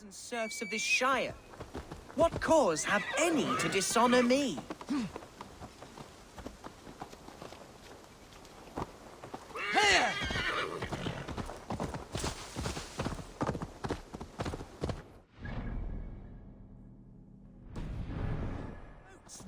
and serfs of this shire. What cause have any to dishonor me? Boats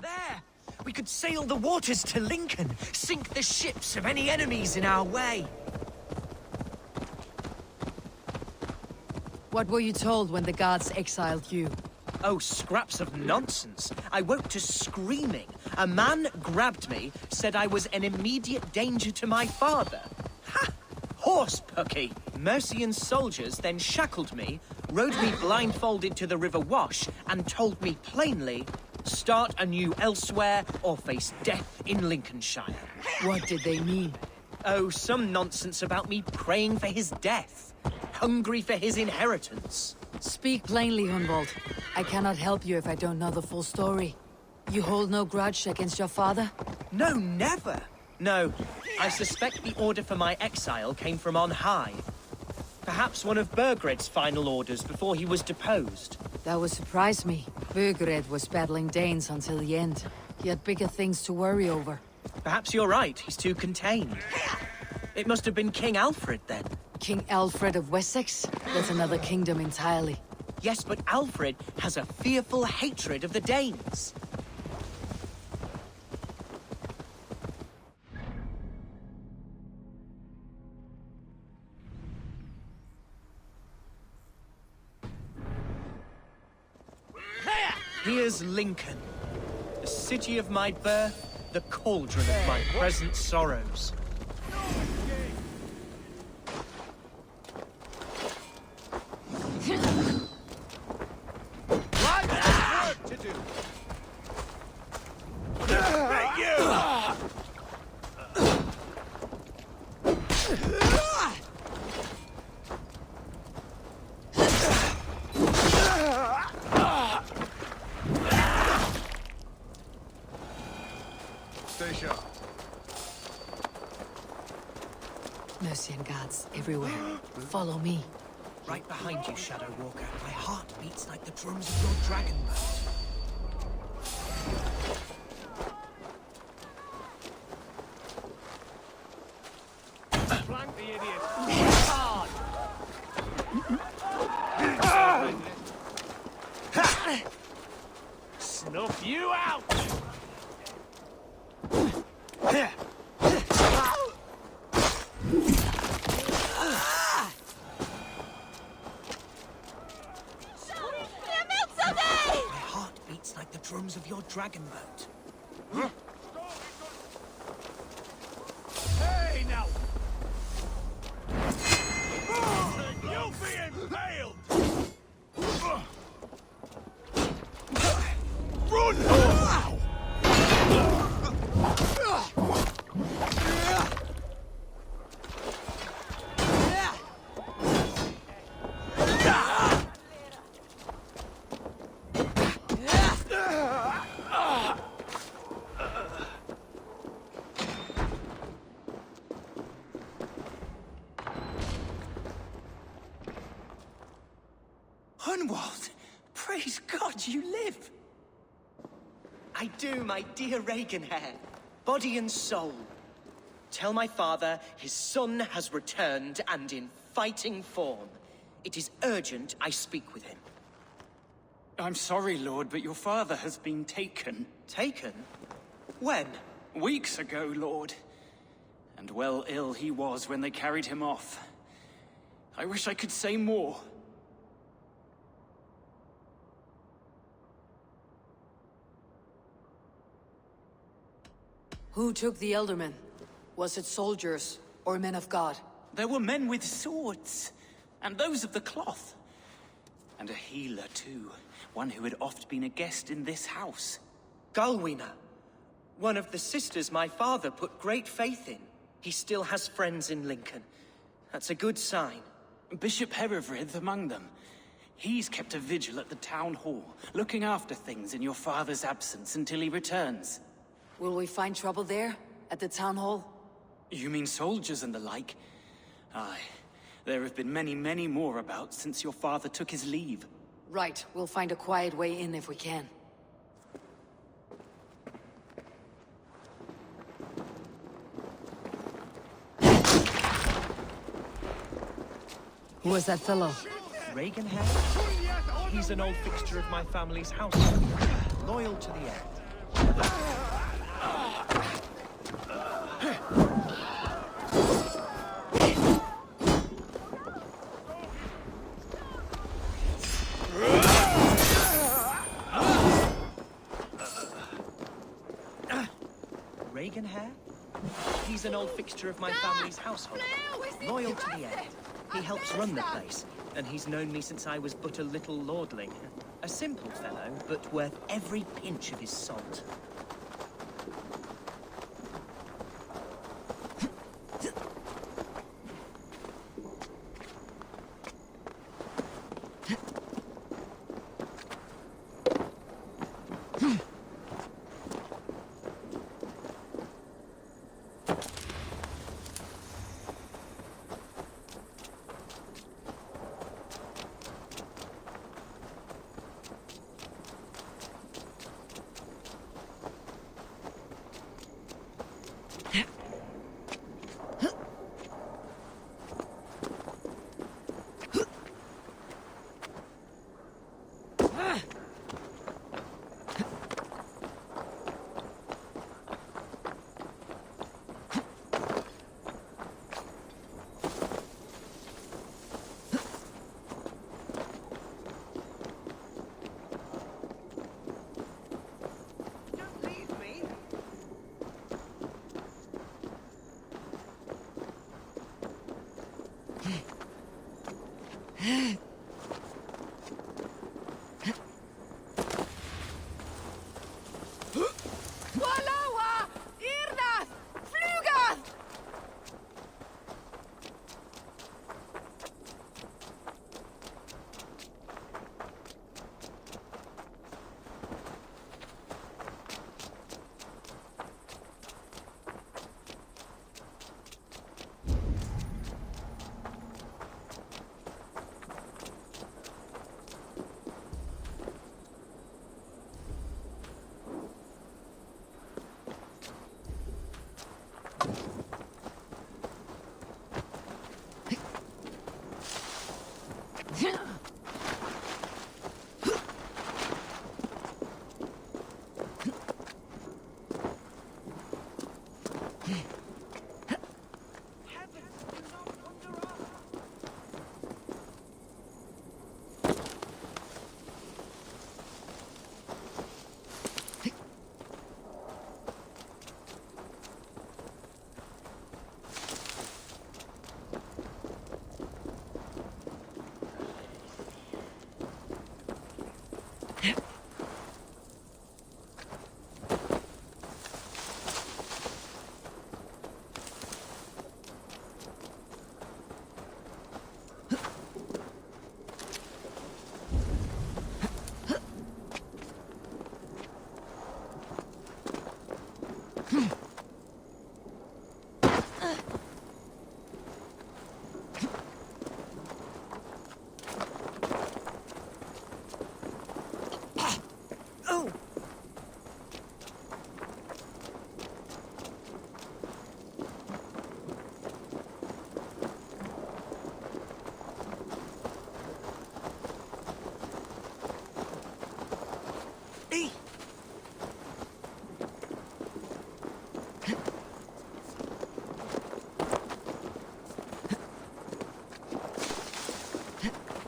there! We could sail the waters to Lincoln, sink the ships of any enemies in our way. What were you told when the gods exiled you? Oh, scraps of nonsense. I woke to screaming. A man grabbed me, said I was an immediate danger to my father. Ha! Horse-pucky! Mercian soldiers then shackled me, rode me blindfolded to the River Wash, and told me plainly, start anew elsewhere or face death in Lincolnshire. What did they mean? Oh, some nonsense about me praying for his death. Hungry for his inheritance. Speak plainly, Hunwald. I cannot help you if I don't know the full story. You hold no grudge against your father? No, never. No, I suspect the order for my exile came from on high. Perhaps one of Burgred's final orders before he was deposed. That would surprise me. Burgred was battling Danes until the end. He had bigger things to worry over. Perhaps you're right, he's too contained. It must have been King Alfred then. King Alfred of Wessex? That's another kingdom entirely. Yes, but Alfred has a fearful hatred of the Danes. Here's Lincoln, the city of my birth, the cauldron of my present sorrows. Stay sharp. Mercian guards everywhere. Follow me. Right behind you, Shadow Walker. My heart beats like the drums of your dragon boat. Flank the idiot. Hard! Snuff you out! My heart beats like the drums of your dragon boat. Hey, now! You'll be impaled! Run! Hunwald! Praise God you live! I do, my dear Reaganhair. Body and soul. Tell my father his son has returned and in fighting form. It is urgent I speak with him. I'm sorry, Lord, but your father has been taken. Taken? When? Weeks ago, Lord. And well ill he was when they carried him off. I wish I could say more. Who took the Eldermen? Was it soldiers or men of God? There were men with swords, and those of the cloth. And a healer, too. One who had oft been a guest in this house. Galwina. One of the sisters my father put great faith in. He still has friends in Lincoln. That's a good sign. Bishop Herefrith among them. He's kept a vigil at the town hall, looking after things in your father's absence until he returns. Will we find trouble there? At the town hall? You mean soldiers and the like? Aye. There have been many, many more about since your father took his leave. Right, we'll find a quiet way in if we can. Who was that fellow? Reagan Hair? He's an old fixture of my family's household. Loyal to the end. Reagan Hair? He's an old fixture of my family's household. Loyal to the end. He helps run the place, and he's known me since I was but a little lordling. A simple fellow, but worth every pinch of his salt.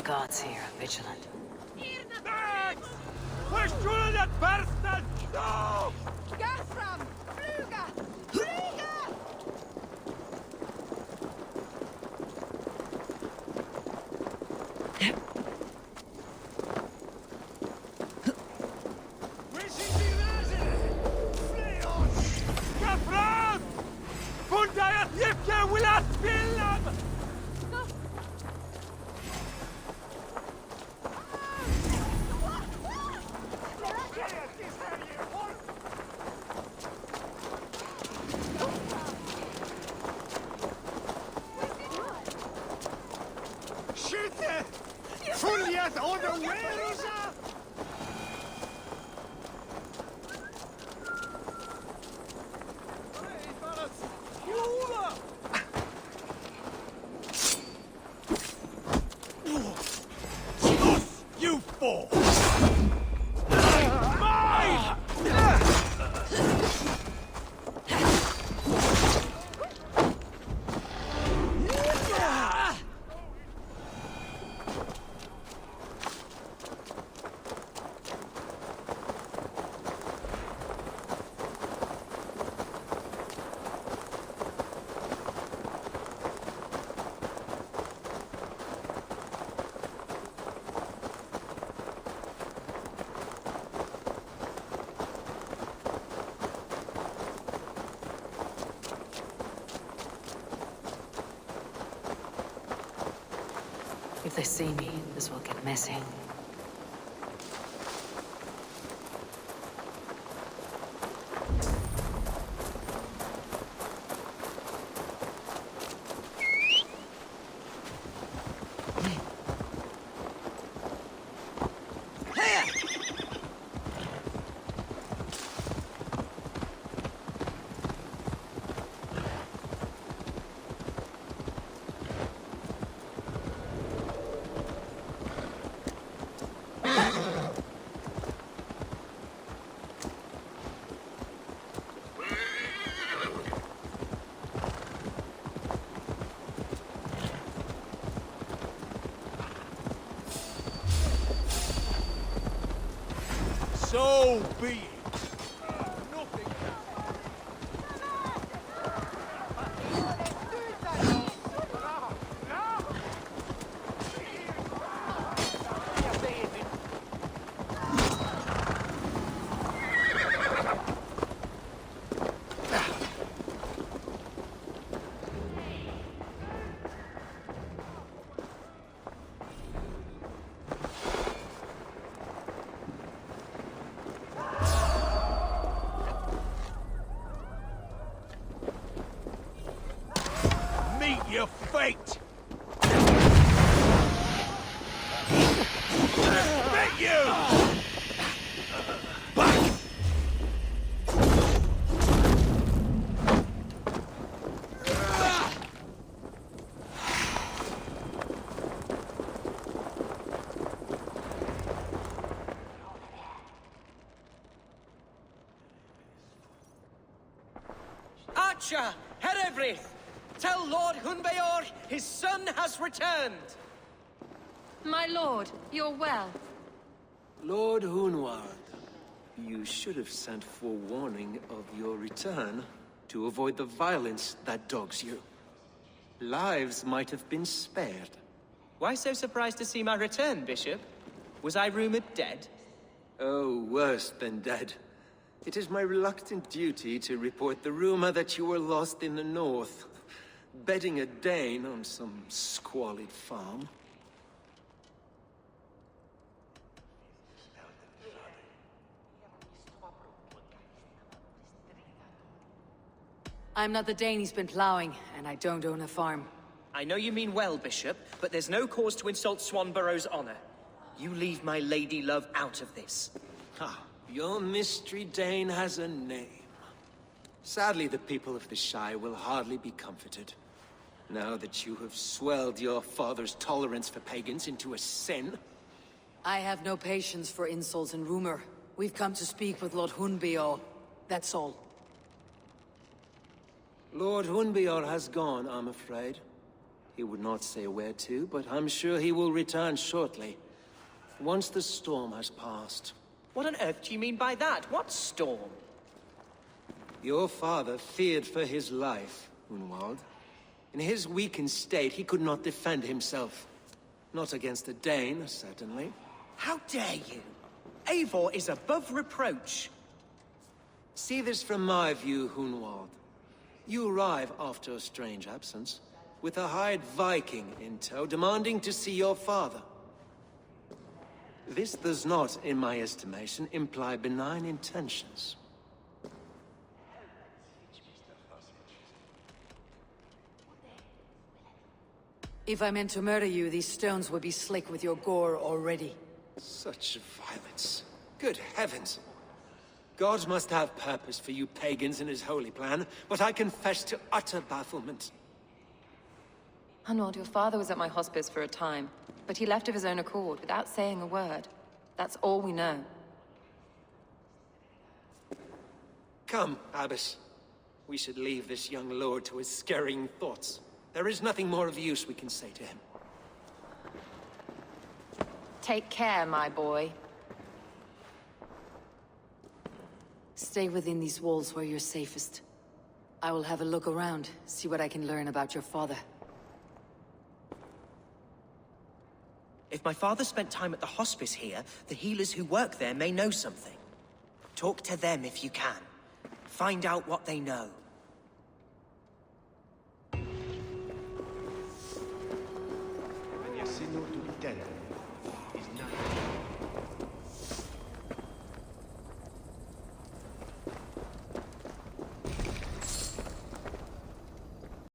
Gods here, vigilant. Verschuldet Versten! No! Gaffram! Fluga! Flyga! Wishing the resident! Flee on! Gaffram! Fundajat Jipke Willat Billam! Skytte! Fuljet oder Werus war! Mine! If they see me, this will get messy. So be it. Nothing. Meet your fate! Meet you! Back! Archer, Herevryth! Tell Lord Hunbeor his son has returned! My lord, you're well. Lord Hunward, you should have sent forewarning of your return to avoid the violence that dogs you. Lives might have been spared. Why so surprised to see my return, Bishop? Was I rumored dead? Oh, worse than dead. It is my reluctant duty to report the rumor that you were lost in the north, bedding a Dane on some squalid farm. I'm not the Dane he's been plowing, and I don't own a farm. I know you mean well, Bishop, but there's no cause to insult Swanborough's honor. You leave my lady love out of this. Ah, your mystery Dane has a name. Sadly, the people of the Shire will hardly be comforted. Now that you have swelled your father's tolerance for pagans into a sin. I have no patience for insults and rumor. We've come to speak with Lord Hunbeor. That's all. Lord Hunbeor has gone, I'm afraid. He would not say where to, but I'm sure he will return shortly. Once the storm has passed. What on earth do you mean by that? What storm? Your father feared for his life, Hunwald. In his weakened state, he could not defend himself. Not against a Dane, certainly. How dare you? Eivor is above reproach. See this from my view, Hunwald. You arrive after a strange absence, with a hired Viking in tow, demanding to see your father. This does not, in my estimation, imply benign intentions. If I meant to murder you, these stones would be slick with your gore already. Such violence. Good heavens! God must have purpose for you pagans in his holy plan, but I confess to utter bafflement. Hunwald, your father was at my hospice for a time, but he left of his own accord without saying a word. That's all we know. Come, Abbess. We should leave this young lord to his scurrying thoughts. There is nothing more of use we can say to him. Take care, my boy. Stay within these walls where you're safest. I will have a look around, see what I can learn about your father. If my father spent time at the hospice here, the healers who work there may know something. Talk to them if you can. Find out what they know.